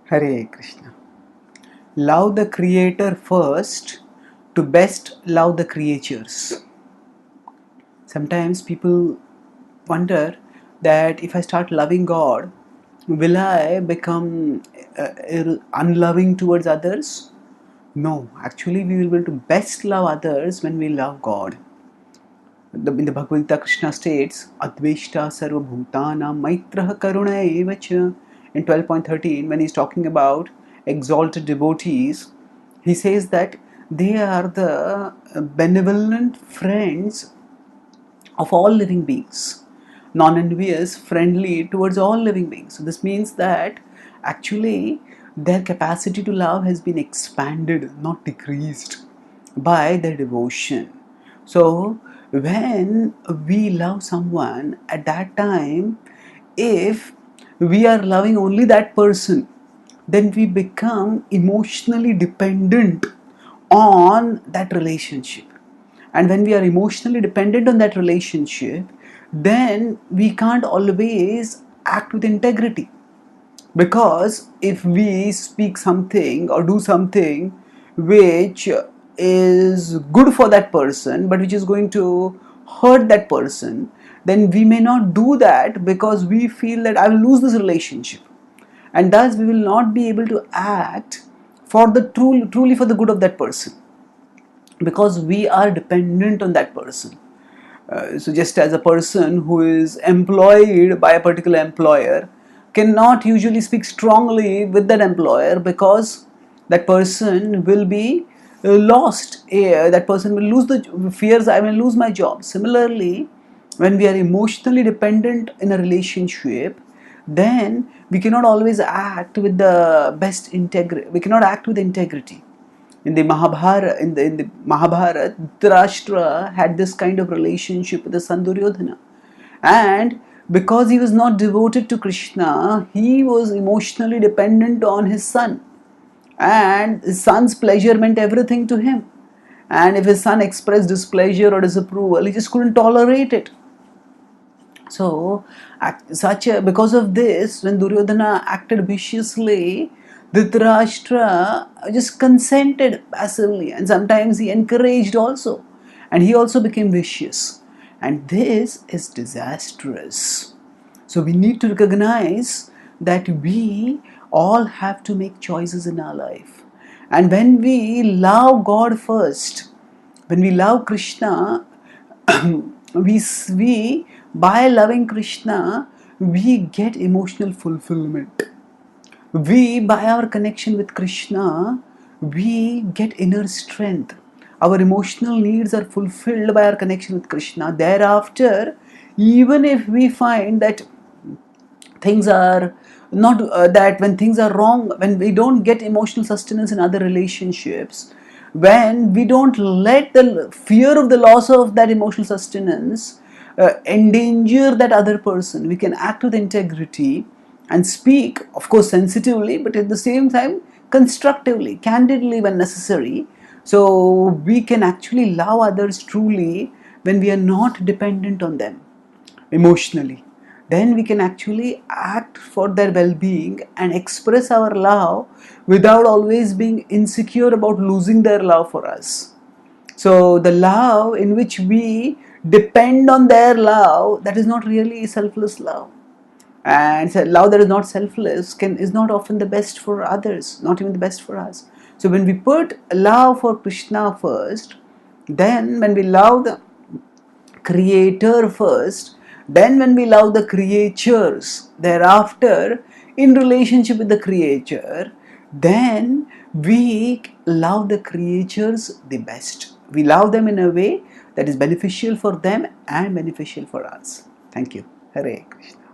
Hare Krishna. Love the Creator first to best love the creatures. Sometimes people wonder that if I start loving God, will I become unloving towards others? No, actually, we will be able to best love others when we love God. In the Bhagavad-gita, Krishna states, Adveshta sarva bhutanam maitraha karuna evacha. In 12.13, when he's talking about exalted devotees, he says that they are the benevolent friends of all living beings, non-envious, friendly towards all living beings. So this means that actually their capacity to love has been expanded, not decreased, by their devotion. So when we love someone, at that time, if we are loving only that person, then we become emotionally dependent on that relationship. And when we are emotionally dependent on that relationship, then we can't always act with integrity. Because if we speak something or do something which is good for that person but which is going to hurt that person, then we may not do that because we feel that I will lose this relationship, and thus we will not be able to act for the truly for the good of that person, because we are dependent on that person. So just as a person who is employed by a particular employer cannot usually speak strongly with that employer because that person will be lost. That person will lose the fears, I will lose my job. Similarly, when we are emotionally dependent in a relationship, then we cannot always act with the best integrity. We cannot act with integrity. In the Mahabharata, Dhritarashtra had this kind of relationship with the son Duryodhana, and because he was not devoted to Krishna, he was emotionally dependent on his son, and his son's pleasure meant everything to him. And if his son expressed displeasure or disapproval, he just couldn't tolerate it. So, because of this, when Duryodhana acted viciously, Dhritarashtra just consented passively, and sometimes he encouraged also, and he also became vicious. And this is disastrous. So we need to recognize that we all have to make choices in our life. And when we love God first, when we love Krishna, we by loving Krishna, we get emotional fulfillment. We, by our connection with Krishna, we get inner strength. Our emotional needs are fulfilled by our connection with Krishna. Thereafter, even if we find that things are not that when things are wrong, when we don't get emotional sustenance in other relationships, when we don't let the fear of the loss of that emotional sustenance endanger that other person, we can act with integrity and speak, of course, sensitively, but at the same time constructively, candidly when necessary. So we can actually love others truly when we are not dependent on them emotionally. Then we can actually act for their well-being and express our love without always being insecure about losing their love for us. So the love in which we depend on their love, that is not really selfless love. And so love that is not selfless is not often the best for others, not even the best for us. So when we put love for Krishna first, then when we love the Creator first, then when we love the creatures thereafter in relationship with the Creator, then we love the creatures the best. We love them in a way that is beneficial for them and beneficial for us. Thank you. Hare Krishna.